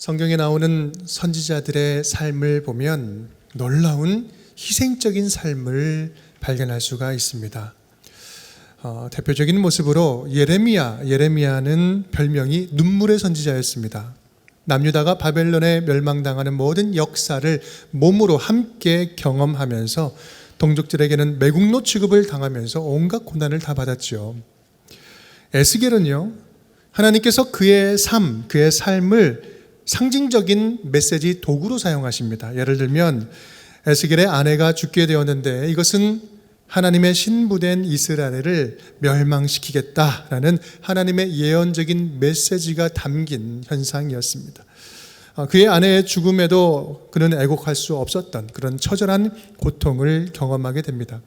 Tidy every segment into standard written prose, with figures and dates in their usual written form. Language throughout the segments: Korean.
성경에 나오는 선지자들의 삶을 보면 놀라운 희생적인 삶을 발견할 수가 있습니다. 대표적인 모습으로 예레미야는 별명이 눈물의 선지자였습니다. 남유다가 바벨론에 멸망당하는 모든 역사를 몸으로 함께 경험하면서 동족들에게는 매국노 취급을 당하면서 온갖 고난을 다 받았죠. 에스겔은요, 하나님께서 그의 삶을 상징적인 메시지 도구로 사용하십니다. 예를 들면 에스겔의 아내가 죽게 되었는데 이것은 하나님의 신부된 이스라엘을 멸망시키겠다라는 하나님의 예언적인 메시지가 담긴 현상이었습니다. 그의 아내의 죽음에도 그는 애곡할 수 없었던 그런 처절한 고통을 경험하게 됩니다.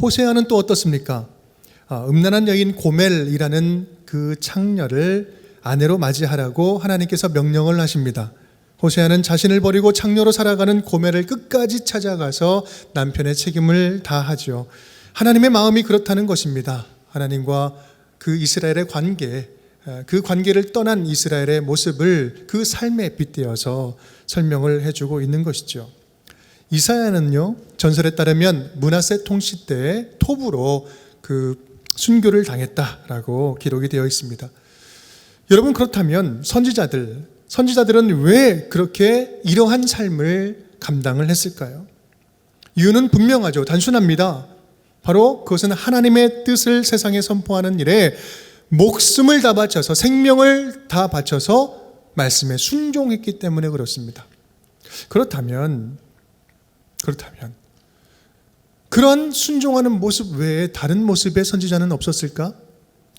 호세아는 또 어떻습니까? 음란한 여인 고멜이라는 그 창녀를 아내로 맞이하라고 하나님께서 명령을 하십니다. 호세아는 자신을 버리고 창녀로 살아가는 고멜을 끝까지 찾아가서 남편의 책임을 다하죠. 하나님의 마음이 그렇다는 것입니다. 하나님과 그 이스라엘의 관계, 그 관계를 떠난 이스라엘의 모습을 그 삶에 빗대어서 설명을 해주고 있는 것이죠. 이사야는요, 전설에 따르면 므낫세 통치 때 톱으로 그 순교를 당했다라고 기록이 되어 있습니다. 여러분, 그렇다면 선지자들은 왜 그렇게 이러한 삶을 감당을 했을까요? 이유는 분명하죠. 단순합니다. 바로 그것은 하나님의 뜻을 세상에 선포하는 일에 목숨을 다 바쳐서, 생명을 다 바쳐서 말씀에 순종했기 때문에 그렇습니다. 그렇다면 그런 순종하는 모습 외에 다른 모습의 선지자는 없었을까?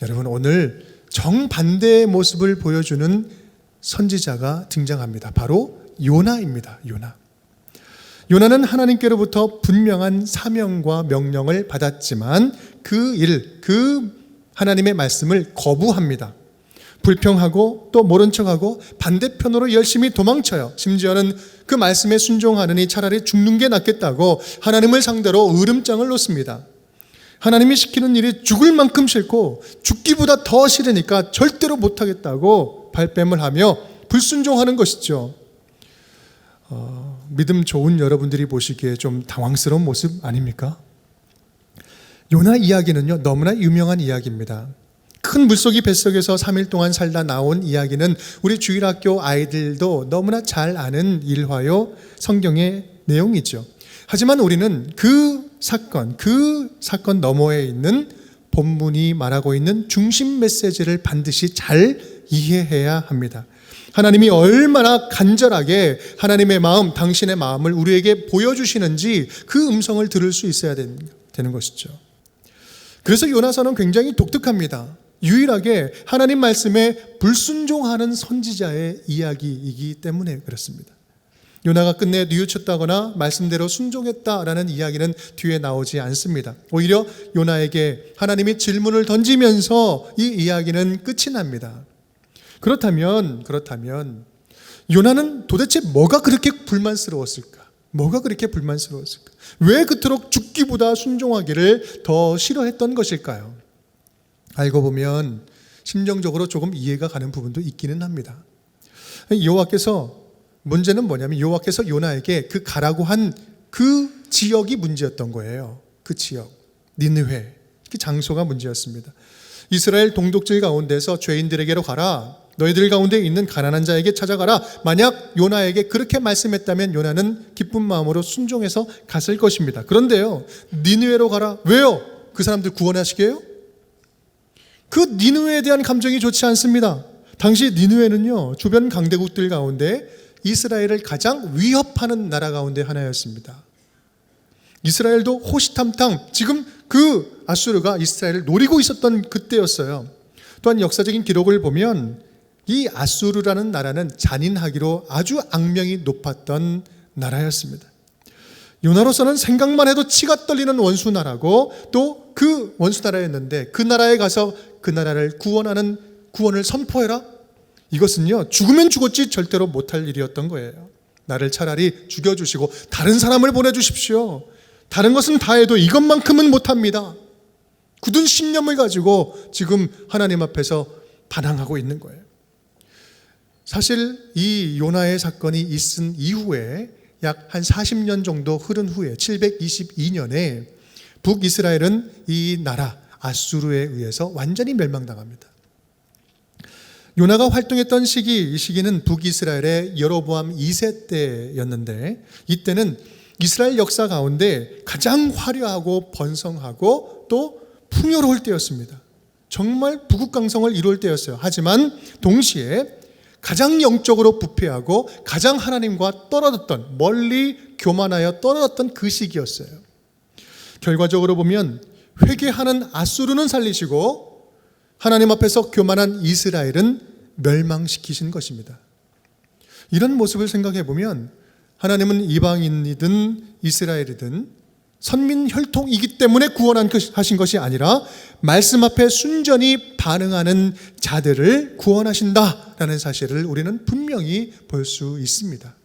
여러분, 오늘 정반대의 모습을 보여주는 선지자가 등장합니다. 바로 요나입니다. 요나는 하나님께로부터 분명한 사명과 명령을 받았지만 그 하나님의 말씀을 거부합니다. 불평하고 또 모른 척하고 반대편으로 열심히 도망쳐요. 심지어는 그 말씀에 순종하느니 차라리 죽는 게 낫겠다고 하나님을 상대로 으름장을 놓습니다. 하나님이 시키는 일이 죽을 만큼 싫고 죽기보다 더 싫으니까 절대로 못하겠다고 발뺌을 하며 불순종하는 것이죠. 믿음 좋은 여러분들이 보시기에 좀 당황스러운 모습 아닙니까? 요나 이야기는요, 너무나 유명한 이야기입니다. 큰 물속이 뱃속에서 3일 동안 살다 나온 이야기는 우리 주일학교 아이들도 너무나 잘 아는 일화요, 성경의 내용이죠. 하지만 우리는 그 사건 너머에 있는 본문이 말하고 있는 중심 메시지를 반드시 잘 이해해야 합니다. 하나님이 얼마나 간절하게 하나님의 마음, 당신의 마음을 우리에게 보여주시는지 그 음성을 들을 수 있어야 되는 것이죠. 그래서 요나서는 굉장히 독특합니다. 유일하게 하나님 말씀에 불순종하는 선지자의 이야기이기 때문에 그렇습니다. 요나가 끝내 뉘우쳤다거나 말씀대로 순종했다라는 이야기는 뒤에 나오지 않습니다. 오히려 요나에게 하나님이 질문을 던지면서 이 이야기는 끝이 납니다. 그렇다면 요나는 도대체 뭐가 그렇게 불만스러웠을까? 왜 그토록 죽기보다 순종하기를 더 싫어했던 것일까요? 알고 보면 심정적으로 조금 이해가 가는 부분도 있기는 합니다. 문제는 뭐냐면 여호와께서 요나에게 그 가라고 한 그 지역이 문제였던 거예요. 그 지역, 니느웨, 그 장소가 문제였습니다. 이스라엘 동족들 가운데서 죄인들에게로 가라, 너희들 가운데 있는 가난한 자에게 찾아가라. 만약 요나에게 그렇게 말씀했다면 요나는 기쁜 마음으로 순종해서 갔을 것입니다. 그런데요, 니느웨로 가라. 왜요? 그 사람들 구원하시게요? 그 니느웨에 대한 감정이 좋지 않습니다. 당시 니느웨는요, 주변 강대국들 가운데 이스라엘을 가장 위협하는 나라 가운데 하나였습니다. 이스라엘도 호시탐탐 지금 그 아수르가 이스라엘을 노리고 있었던 그때였어요. 또한 역사적인 기록을 보면 이 아수르라는 나라는 잔인하기로 아주 악명이 높았던 나라였습니다. 요나로서는 생각만 해도 치가 떨리는 원수 나라고 또 그 원수 나라였는데 그 나라에 가서 그 나라를 구원을 선포해라? 이것은요, 죽으면 죽었지 절대로 못할 일이었던 거예요. 나를 차라리 죽여주시고 다른 사람을 보내주십시오. 다른 것은 다 해도 이것만큼은 못합니다. 굳은 신념을 가지고 지금 하나님 앞에서 반항하고 있는 거예요. 사실 이 요나의 사건이 있은 이후에 약 한 40년 정도 흐른 후에 722년에 북이스라엘은 이 나라 아수르에 의해서 완전히 멸망당합니다. 요나가 활동했던 시기, 이 시기는 북이스라엘의 여로보암 2세 때였는데, 이때는 이스라엘 역사 가운데 가장 화려하고 번성하고 또 풍요로울 때였습니다. 정말 부국강성을 이룰 때였어요. 하지만 동시에 가장 영적으로 부패하고 가장 하나님과 떨어졌던, 멀리 교만하여 떨어졌던 그 시기였어요. 결과적으로 보면 회개하는 아수르는 살리시고 하나님 앞에서 교만한 이스라엘은 멸망시키신 것입니다. 이런 모습을 생각해 보면 하나님은 이방인이든 이스라엘이든 선민 혈통이기 때문에 구원하신 것이 아니라 말씀 앞에 순전히 반응하는 자들을 구원하신다라는 사실을 우리는 분명히 볼 수 있습니다.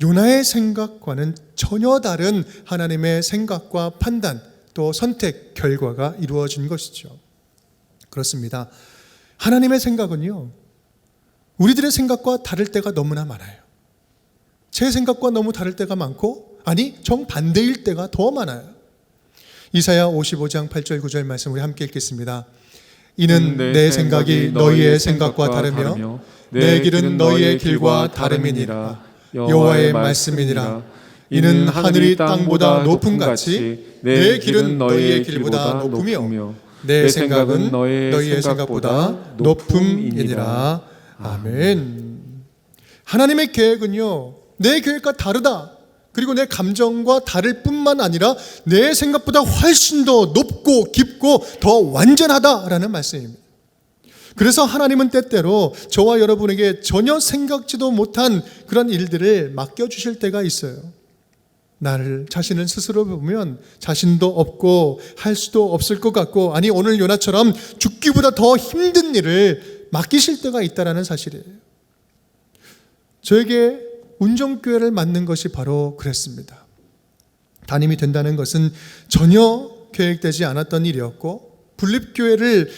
요나의 생각과는 전혀 다른 하나님의 생각과 판단, 또 선택, 결과가 이루어진 것이죠. 그렇습니다. 하나님의 생각은요, 우리들의 생각과 다를 때가 너무나 많아요. 제 생각과 너무 다를 때가 많고, 아니 정반대일 때가 더 많아요. 이사야 55장 8절 9절 말씀 우리 함께 읽겠습니다. 이는 내 생각이 너희의 생각과 다르며 내 길은 너희의 길과 다름이니라. 여호와의 말씀이니라. 이는 하늘이 땅보다 높음 같이 내 길은 너희의 길보다 높으며 내 생각은 너희의 생각보다 높음이니라. 아멘. 하나님의 계획은요, 내 계획과 다르다, 그리고 내 감정과 다를 뿐만 아니라 내 생각보다 훨씬 더 높고 깊고 더 완전하다라는 말씀입니다. 그래서 하나님은 때때로 저와 여러분에게 전혀 생각지도 못한 그런 일들을 맡겨주실 때가 있어요. 나를 자신을 스스로 보면 자신도 없고 할 수도 없을 것 같고, 아니 오늘 요나처럼 죽기보다 더 힘든 일을 맡기실 때가 있다는 사실이에요. 저에게 운정교회를 맡는 것이 바로 그랬습니다. 담임이 된다는 것은 전혀 계획되지 않았던 일이었고, 분립교회를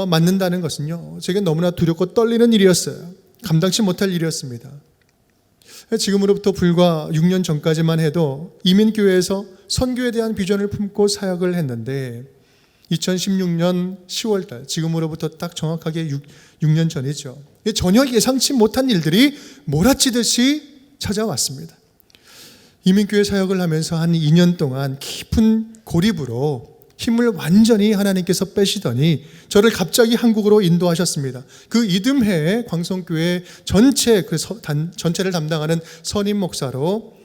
맡는다는 것은요, 제게 너무나 두렵고 떨리는 일이었어요. 감당치 못할 일이었습니다. 지금으로부터 불과 6년 전까지만 해도 이민교회에서 선교에 대한 비전을 품고 사역을 했는데, 2016년 10월달, 지금으로부터 딱 정확하게 6년 전이죠. 전혀 예상치 못한 일들이 몰아치듯이 찾아왔습니다. 이민교회 사역을 하면서 한 2년 동안 깊은 고립으로 힘을 완전히 하나님께서 빼시더니 저를 갑자기 한국으로 인도하셨습니다. 그 이듬해에 광성교회 전체를 담당하는 선임 목사로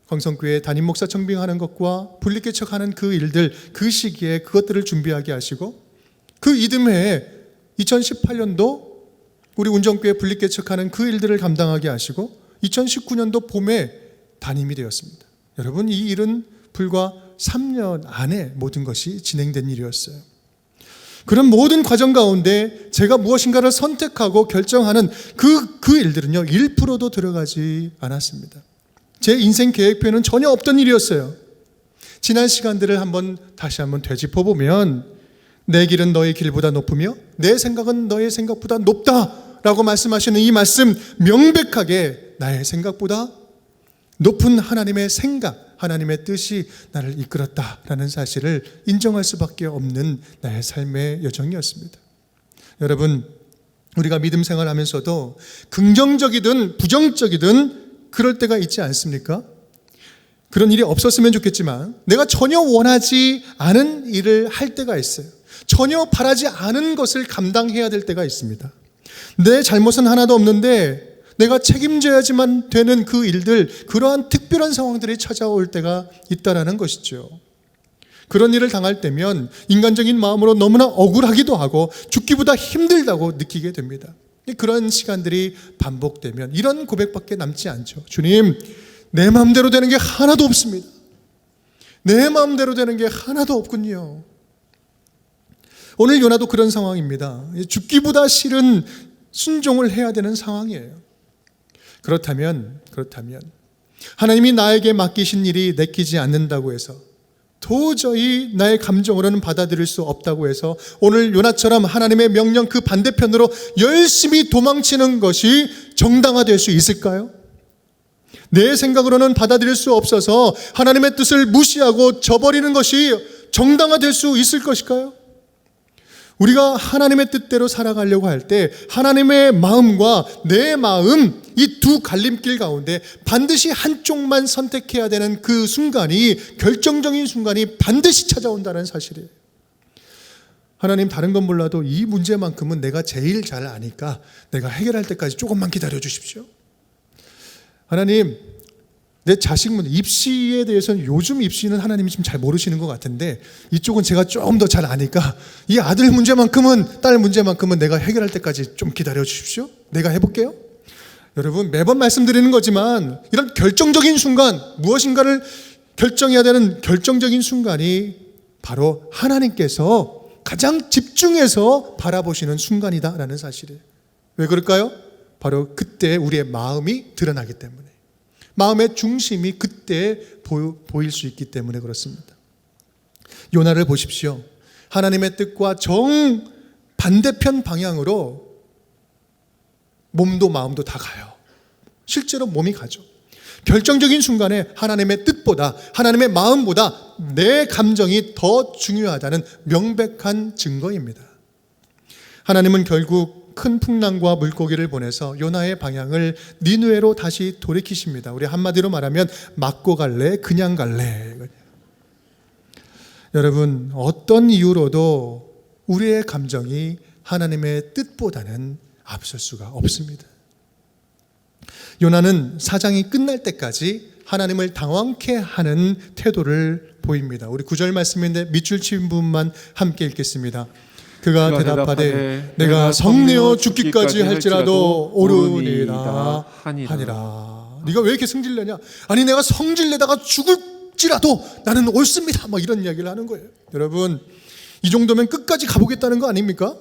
광성교회 담임 목사 청빙하는 것과 분립개척하는 그 일들, 그 시기에 그것들을 준비하게 하시고, 그 이듬해에 2018년도 우리 운정교회 분립개척하는 그 일들을 감당하게 하시고 2019년도 봄에 담임이 되었습니다. 여러분, 이 일은 불과 3년 안에 모든 것이 진행된 일이었어요. 그런 모든 과정 가운데 제가 무엇인가를 선택하고 결정하는 그 일들은요, 1%도 들어가지 않았습니다. 제 인생 계획표에는 전혀 없던 일이었어요. 지난 시간들을 다시 한번 되짚어보면, 내 길은 너의 길보다 높으며 내 생각은 너의 생각보다 높다라고 말씀하시는 이 말씀, 명백하게 나의 생각보다 높은 하나님의 생각, 하나님의 뜻이 나를 이끌었다라는 사실을 인정할 수밖에 없는 나의 삶의 여정이었습니다. 여러분, 우리가 믿음 생활하면서도 긍정적이든 부정적이든 그럴 때가 있지 않습니까? 그런 일이 없었으면 좋겠지만 내가 전혀 원하지 않은 일을 할 때가 있어요. 전혀 바라지 않은 것을 감당해야 될 때가 있습니다. 내 잘못은 하나도 없는데 내가 책임져야지만 되는 그 일들, 그러한 특별한 상황들이 찾아올 때가 있다라는 것이죠. 그런 일을 당할 때면 인간적인 마음으로 너무나 억울하기도 하고 죽기보다 힘들다고 느끼게 됩니다. 그런 시간들이 반복되면 이런 고백밖에 남지 않죠. 주님, 내 마음대로 되는 게 하나도 없습니다. 내 마음대로 되는 게 하나도 없군요. 오늘 요나도 그런 상황입니다. 죽기보다 싫은 순종을 해야 되는 상황이에요. 그렇다면 하나님이 나에게 맡기신 일이 내키지 않는다고 해서 도저히 나의 감정으로는 받아들일 수 없다고 해서 오늘 요나처럼 하나님의 명령 그 반대편으로 열심히 도망치는 것이 정당화될 수 있을까요? 내 생각으로는 받아들일 수 없어서 하나님의 뜻을 무시하고 저버리는 것이 정당화될 수 있을 것일까요? 우리가 하나님의 뜻대로 살아가려고 할 때 하나님의 마음과 내 마음, 이 두 갈림길 가운데 반드시 한쪽만 선택해야 되는 그 순간이, 결정적인 순간이 반드시 찾아온다는 사실이에요. 하나님, 다른 건 몰라도 이 문제만큼은 내가 제일 잘 아니까 내가 해결할 때까지 조금만 기다려 주십시오. 하나님, 내 자식 문제, 입시에 대해서는 요즘 입시는 하나님이 좀 잘 모르시는 것 같은데 이쪽은 제가 좀 더 잘 아니까 이 아들 문제만큼은, 딸 문제만큼은 내가 해결할 때까지 좀 기다려 주십시오. 내가 해볼게요. 여러분, 매번 말씀드리는 거지만 이런 결정적인 순간, 무엇인가를 결정해야 되는 결정적인 순간이 바로 하나님께서 가장 집중해서 바라보시는 순간이다라는 사실이에요. 왜 그럴까요? 바로 그때 우리의 마음이 드러나기 때문에, 마음의 중심이 그때 보일 수 있기 때문에 그렇습니다. 요나를 보십시오. 하나님의 뜻과 정 반대편 방향으로 몸도 마음도 다 가요. 실제로 몸이 가죠. 결정적인 순간에 하나님의 뜻보다, 하나님의 마음보다 내 감정이 더 중요하다는 명백한 증거입니다. 하나님은 결국 큰 풍랑과 물고기를 보내서 요나의 방향을 니느웨로 다시 돌이키십니다. 우리 한마디로 말하면 맞고 갈래, 그냥 갈래. 여러분, 어떤 이유로도 우리의 감정이 하나님의 뜻보다는 앞설 수가 없습니다. 요나는 사장이 끝날 때까지 하나님을 당황케 하는 태도를 보입니다. 우리 9절 말씀인데 밑줄 친 부분만 함께 읽겠습니다. 그가 대답하되 내가 성내어 죽기까지 할지라도 오르니라 하니라. 네가 왜 이렇게 성질내냐? 아니, 내가 성질내다가 죽을지라도 나는 옳습니다. 뭐 이런 이야기를 하는 거예요. 여러분, 이 정도면 끝까지 가보겠다는 거 아닙니까?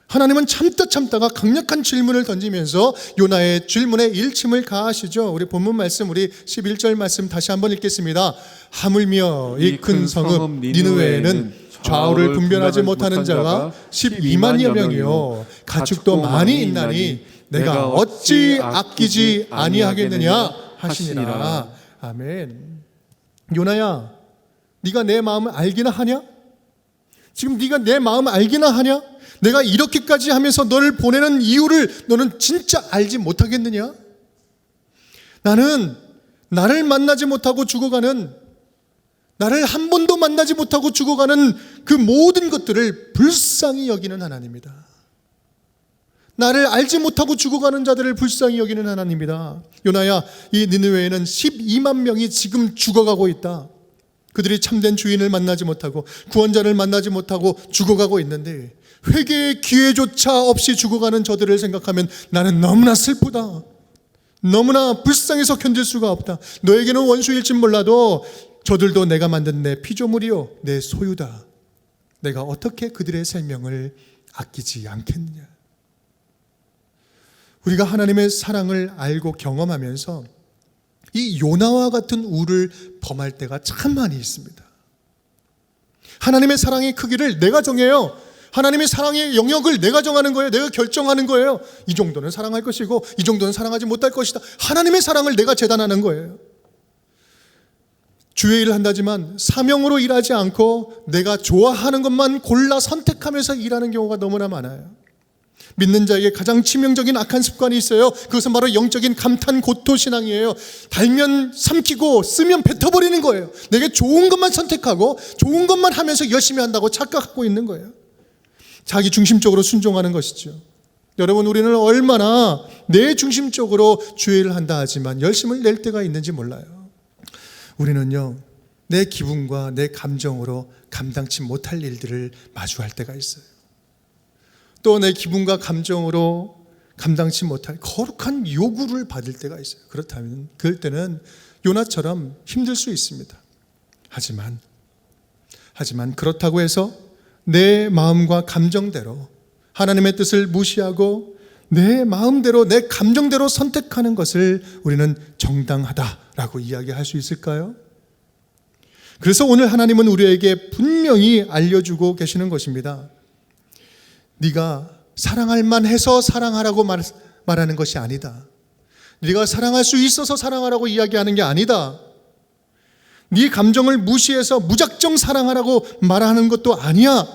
하나님은 참다가 강력한 질문을 던지면서 요나의 질문에 일침을 가하시죠. 우리 본문 말씀, 우리 11절 말씀 다시 한번 읽겠습니다. 하물며 이 큰 성읍 니느웨에는 좌우를 분별하지 못하는 자가 12만여 명이요 가축도 많이 있나니 내가 어찌 아끼지 아니하겠느냐 하시니라. 아멘. 요나야, 네가 내 마음을 알기나 하냐? 지금 네가 내 마음을 알기나 하냐? 내가 이렇게까지 하면서 너를 보내는 이유를 너는 진짜 알지 못하겠느냐? 나는 나를 만나지 못하고 죽어가는, 나를 한 번도 만나지 못하고 죽어가는 그 모든 것들을 불쌍히 여기는 하나님이다. 나를 알지 못하고 죽어가는 자들을 불쌍히 여기는 하나님이다. 요나야, 이 니느웨에는 12만 명이 지금 죽어가고 있다. 그들이 참된 주인을 만나지 못하고 구원자를 만나지 못하고 죽어가고 있는데 회개의 기회조차 없이 죽어가는 저들을 생각하면 나는 너무나 슬프다. 너무나 불쌍해서 견딜 수가 없다. 너에게는 원수일진 몰라도 저들도 내가 만든 내 피조물이요 내 소유다. 내가 어떻게 그들의 생명을 아끼지 않겠느냐. 우리가 하나님의 사랑을 알고 경험하면서 이 요나와 같은 우를 범할 때가 참 많이 있습니다. 하나님의 사랑의 크기를 내가 정해요. 하나님의 사랑의 영역을 내가 정하는 거예요. 내가 결정하는 거예요. 이 정도는 사랑할 것이고 이 정도는 사랑하지 못할 것이다. 하나님의 사랑을 내가 재단하는 거예요. 주의 일을 한다지만 사명으로 일하지 않고 내가 좋아하는 것만 골라 선택하면서 일하는 경우가 너무나 많아요. 믿는 자에게 가장 치명적인 악한 습관이 있어요. 그것은 바로 영적인 감탄 고토 신앙이에요. 달면 삼키고 쓰면 뱉어버리는 거예요. 내게 좋은 것만 선택하고 좋은 것만 하면서 열심히 한다고 착각하고 있는 거예요. 자기 중심적으로 순종하는 것이죠. 여러분, 우리는 얼마나 내 중심적으로 주의 일을 한다 하지만 열심을 낼 때가 있는지 몰라요. 우리는요, 내 기분과 내 감정으로 감당치 못할 일들을 마주할 때가 있어요. 또 내 기분과 감정으로 감당치 못할 거룩한 요구를 받을 때가 있어요. 그렇다면 그럴 때는 요나처럼 힘들 수 있습니다. 하지만 그렇다고 해서 내 마음과 감정대로 하나님의 뜻을 무시하고 내 마음대로 내 감정대로 선택하는 것을 우리는 정당하다라고 이야기할 수 있을까요? 그래서 오늘 하나님은 우리에게 분명히 알려주고 계시는 것입니다. 네가 사랑할 만해서 사랑하라고 말하는 것이 아니다. 네가 사랑할 수 있어서 사랑하라고 이야기하는 게 아니다. 네 감정을 무시해서 무작정 사랑하라고 말하는 것도 아니야.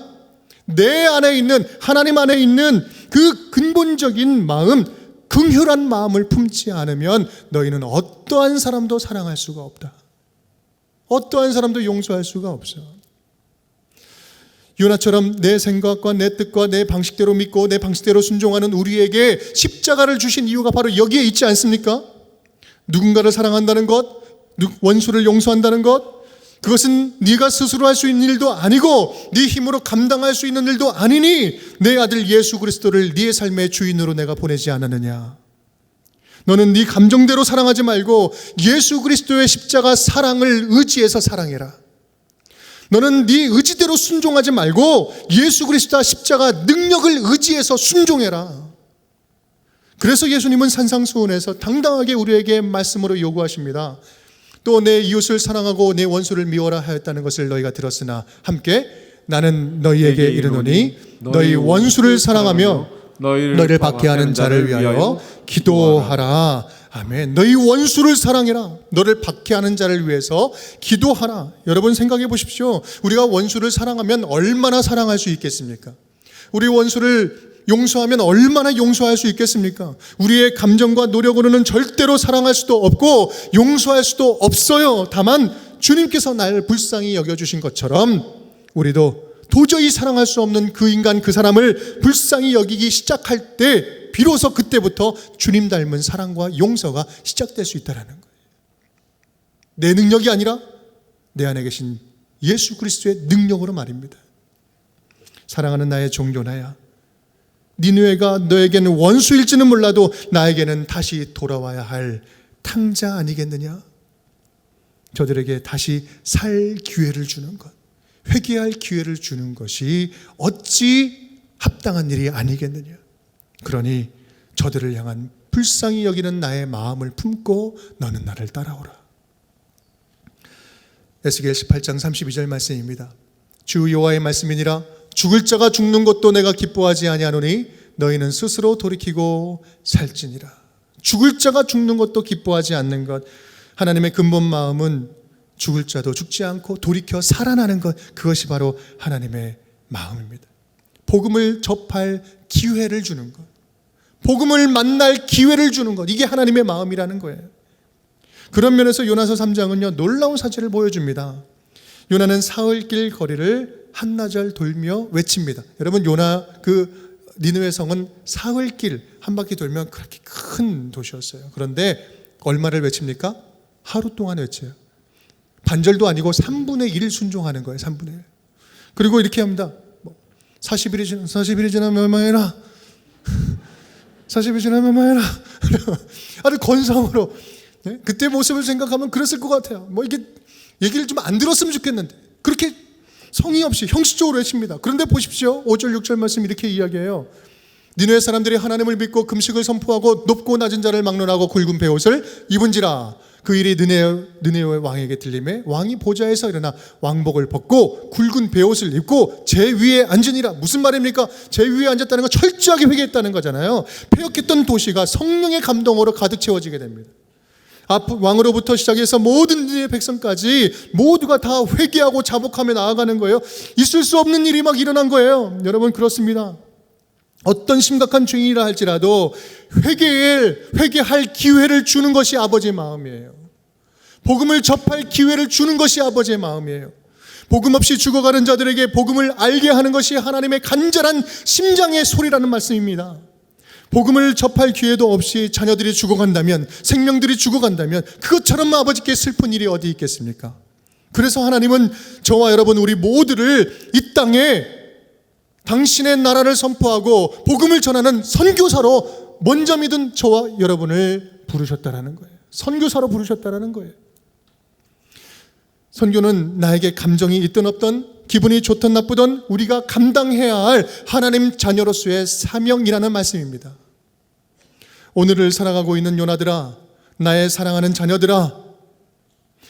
내 안에 있는, 하나님 안에 있는 그 근본적인 마음, 긍휼한 마음을 품지 않으면 너희는 어떠한 사람도 사랑할 수가 없다. 어떠한 사람도 용서할 수가 없어. 요나처럼 내 생각과 내 뜻과 내 방식대로 믿고 내 방식대로 순종하는 우리에게 십자가를 주신 이유가 바로 여기에 있지 않습니까? 누군가를 사랑한다는 것, 원수를 용서한다는 것, 그것은 네가 스스로 할 수 있는 일도 아니고 네 힘으로 감당할 수 있는 일도 아니니 내 아들 예수 그리스도를 네 삶의 주인으로 내가 보내지 않았느냐. 너는 네 감정대로 사랑하지 말고 예수 그리스도의 십자가 사랑을 의지해서 사랑해라. 너는 네 의지대로 순종하지 말고 예수 그리스도 십자가 능력을 의지해서 순종해라. 그래서 예수님은 산상수훈에서 당당하게 우리에게 말씀으로 요구하십니다. 또 내 이웃을 사랑하고 내 원수를 미워라 하였다는 것을 너희가 들었으나 함께 나는 너희에게 이르노니 너희 원수를 사랑하며 너희를 박해하는 자를 위하여 기도하라. 아멘. 너희 원수를 사랑해라. 너를 박해하는 자를 위해서 기도하라. 여러분 생각해 보십시오. 우리가 원수를 사랑하면 얼마나 사랑할 수 있겠습니까? 우리 원수를 용서하면 얼마나 용서할 수 있겠습니까? 우리의 감정과 노력으로는 절대로 사랑할 수도 없고 용서할 수도 없어요. 다만 주님께서 날 불쌍히 여겨주신 것처럼 우리도 도저히 사랑할 수 없는 그 인간, 그 사람을 불쌍히 여기기 시작할 때 비로소 그때부터 주님 닮은 사랑과 용서가 시작될 수 있다는 거예요. 내 능력이 아니라 내 안에 계신 예수 그리스도의 능력으로 말입니다. 사랑하는 나의 종교나야, 니느웨가 너에게는 원수일지는 몰라도 나에게는 다시 돌아와야 할 탕자 아니겠느냐? 저들에게 다시 살 기회를 주는 것, 회개할 기회를 주는 것이 어찌 합당한 일이 아니겠느냐? 그러니 저들을 향한 불쌍히 여기는 나의 마음을 품고 너는 나를 따라오라. 에스겔 18장 32절 말씀입니다. 주 여호와의 말씀이니라. 죽을 자가 죽는 것도 내가 기뻐하지 아니하노니 너희는 스스로 돌이키고 살지니라. 죽을 자가 죽는 것도 기뻐하지 않는 것, 하나님의 근본 마음은 죽을 자도 죽지 않고 돌이켜 살아나는 것, 그것이 바로 하나님의 마음입니다. 복음을 접할 기회를 주는 것, 복음을 만날 기회를 주는 것, 이게 하나님의 마음이라는 거예요. 그런 면에서 요나서 3장은요 놀라운 사실을 보여줍니다. 요나는 사흘길 거리를 한나절 돌며 외칩니다. 여러분, 요나 그 니느웨 성은 사흘길 한 바퀴 돌면 그렇게 큰 도시였어요. 그런데 얼마를 외칩니까? 하루 동안 외쳐요. 반절도 아니고 3분의 1 순종하는 거예요. 3분의 1. 그리고 이렇게 합니다. 40일이 지나면 얼마해라. 40일이 지나면 얼마해라. 아주 건성으로. 네? 그때 모습을 생각하면 그랬을 것 같아요. 이게 얘기를 좀 안 들었으면 좋겠는데 그렇게 성의 없이 형식적으로 외칩니다. 그런데 보십시오. 5절 6절 말씀 이렇게 이야기해요. 니느웨 사람들이 하나님을 믿고 금식을 선포하고 높고 낮은 자를 막론하고 굵은 베옷을 입은지라. 그 일이 느네웨 왕에게 들림에 왕이 보좌에서 일어나 왕복을 벗고 굵은 베옷을 입고 제 위에 앉으니라. 무슨 말입니까? 제 위에 앉았다는 건 철저하게 회개했다는 거잖아요. 패역했던 도시가 성령의 감동으로 가득 채워지게 됩니다. 왕으로부터 시작해서 모든 니느웨 백성까지 모두가 다 회개하고 자복하며 나아가는 거예요. 있을 수 없는 일이 막 일어난 거예요. 여러분, 그렇습니다. 어떤 심각한 죄인이라 할지라도 회개할 기회를 주는 것이 아버지의 마음이에요. 복음을 접할 기회를 주는 것이 아버지의 마음이에요. 복음 없이 죽어가는 자들에게 복음을 알게 하는 것이 하나님의 간절한 심장의 소리라는 말씀입니다. 복음을 접할 기회도 없이 자녀들이 죽어간다면, 생명들이 죽어간다면 그것처럼 아버지께 슬픈 일이 어디 있겠습니까? 그래서 하나님은 저와 여러분 우리 모두를 이 땅에 당신의 나라를 선포하고 복음을 전하는 선교사로 먼저 믿은 저와 여러분을 부르셨다라는 거예요. 선교사로 부르셨다라는 거예요. 선교는 나에게 감정이 있든 없든, 기분이 좋든 나쁘든 우리가 감당해야 할 하나님 자녀로서의 사명이라는 말씀입니다. 오늘을 살아가고 있는 요나들아, 나의 사랑하는 자녀들아,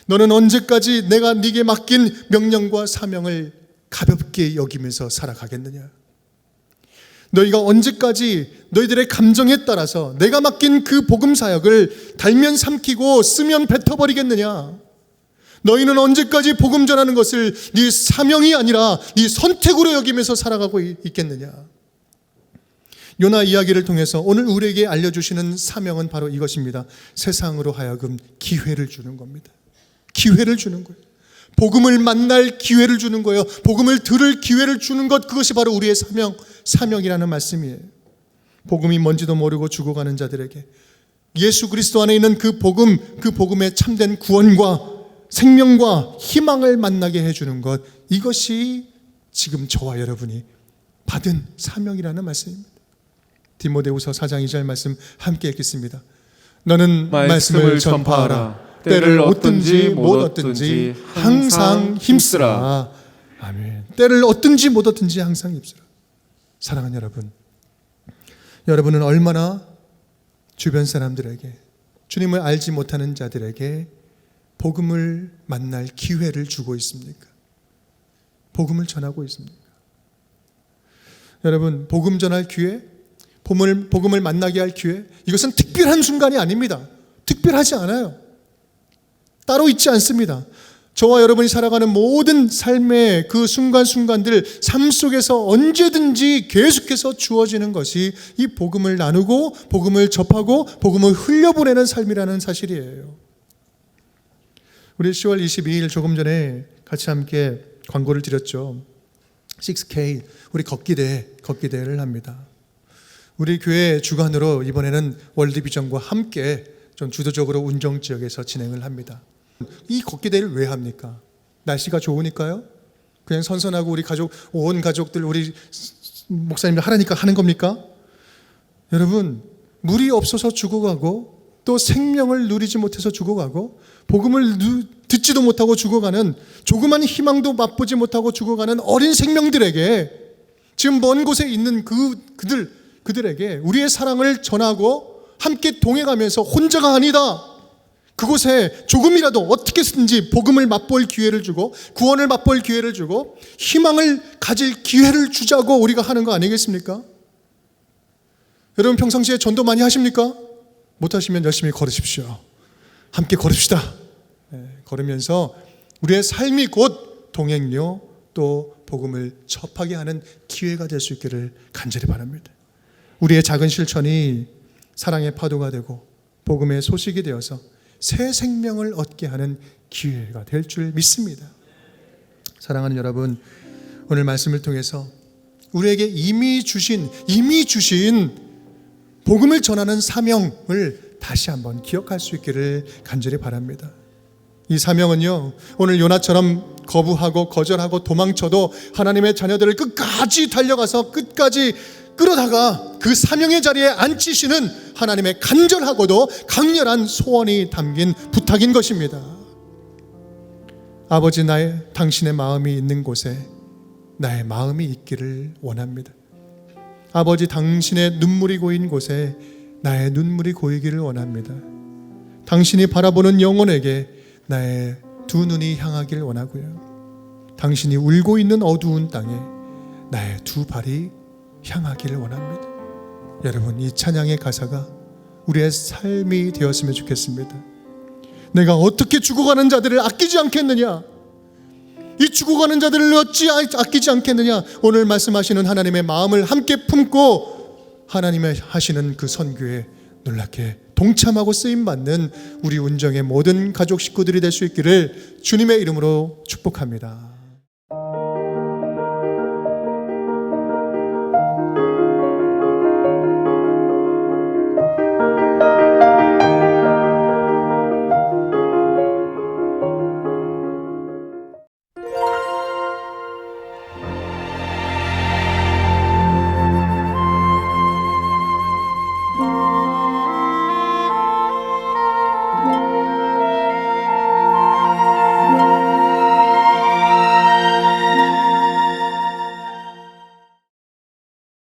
너는 언제까지 내가 네게 맡긴 명령과 사명을 가볍게 여기면서 살아가겠느냐? 너희가 언제까지 너희들의 감정에 따라서 내가 맡긴 그 복음 사역을 달면 삼키고 쓰면 뱉어버리겠느냐? 너희는 언제까지 복음 전하는 것을 네 사명이 아니라 네 선택으로 여기면서 살아가고 있겠느냐? 요나 이야기를 통해서 오늘 우리에게 알려주시는 사명은 바로 이것입니다. 세상으로 하여금 기회를 주는 겁니다. 기회를 주는 거예요. 복음을 만날 기회를 주는 거예요. 복음을 들을 기회를 주는 것, 그것이 바로 우리의 사명이라는 말씀이에요. 복음이 뭔지도 모르고 죽어가는 자들에게 예수 그리스도 안에 있는 그 복음의 참된 구원과 생명과 희망을 만나게 해주는 것, 이것이 지금 저와 여러분이 받은 사명이라는 말씀입니다. 디모데후서 4장 2절 말씀 함께 읽겠습니다. 너는 말씀을 전파하라. 때를 얻든지 못 얻든지 항상 힘쓰라. 아멘. 때를 얻든지 못 얻든지 항상 힘쓰라. 사랑하는 여러분, 여러분은 얼마나 주변 사람들에게, 주님을 알지 못하는 자들에게 복음을 만날 기회를 주고 있습니까? 복음을 전하고 있습니까? 여러분, 복음 전할 기회, 복음을 만나게 할 기회, 이것은 특별한 순간이 아닙니다. 특별하지 않아요. 따로 있지 않습니다. 저와 여러분이 살아가는 모든 삶의 그 순간순간들, 삶 속에서 언제든지 계속해서 주어지는 것이 이 복음을 나누고 복음을 접하고 복음을 흘려보내는 삶이라는 사실이에요. 우리 10월 22일 조금 전에 같이 함께 광고를 드렸죠. 6K 우리 걷기대회를 합니다. 우리 교회 주관으로 이번에는 월드비전과 함께 좀 주도적으로 운정 지역에서 진행을 합니다. 이 걷기대회를 왜 합니까? 날씨가 좋으니까요? 그냥 선선하고 우리 가족, 온 가족들, 우리 목사님들 하라니까 하는 겁니까? 여러분, 물이 없어서 죽어가고 또 생명을 누리지 못해서 죽어가고 복음을 듣지도 못하고 죽어가는, 조그만 희망도 맛보지 못하고 죽어가는 어린 생명들에게, 지금 먼 곳에 있는 그들에게 우리의 사랑을 전하고 함께 동행하면서 혼자가 아니다, 그곳에 조금이라도 어떻게든지 복음을 맛볼 기회를 주고 구원을 맛볼 기회를 주고 희망을 가질 기회를 주자고 우리가 하는 거 아니겠습니까? 여러분, 평상시에 전도 많이 하십니까? 못하시면 열심히 걸으십시오. 함께 걸읍시다. 걸으면서 우리의 삶이 곧 동행료, 또 복음을 접하게 하는 기회가 될 수 있기를 간절히 바랍니다. 우리의 작은 실천이 사랑의 파도가 되고 복음의 소식이 되어서 새 생명을 얻게 하는 기회가 될 줄 믿습니다. 사랑하는 여러분, 오늘 말씀을 통해서 우리에게 이미 주신 복음을 전하는 사명을 다시 한번 기억할 수 있기를 간절히 바랍니다. 이 사명은요, 오늘 요나처럼 거부하고 거절하고 도망쳐도 하나님의 자녀들을 끝까지 달려가서 끝까지 끌어다가 그 사명의 자리에 앉히시는 하나님의 간절하고도 강렬한 소원이 담긴 부탁인 것입니다. 아버지, 당신의 마음이 있는 곳에 나의 마음이 있기를 원합니다. 아버지, 당신의 눈물이 고인 곳에 나의 눈물이 고이기를 원합니다. 당신이 바라보는 영혼에게 나의 두 눈이 향하기를 원하고요. 당신이 울고 있는 어두운 땅에 나의 두 발이 향하기를 원합니다. 여러분, 이 찬양의 가사가 우리의 삶이 되었으면 좋겠습니다. 내가 어떻게 죽어가는 자들을 아끼지 않겠느냐? 이 죽어가는 자들을 어찌 아끼지 않겠느냐? 오늘 말씀하시는 하나님의 마음을 함께 품고 하나님의 하시는 그 선교에 놀랍게 동참하고 쓰임받는 우리 운정의 모든 가족 식구들이 될 수 있기를 주님의 이름으로 축복합니다.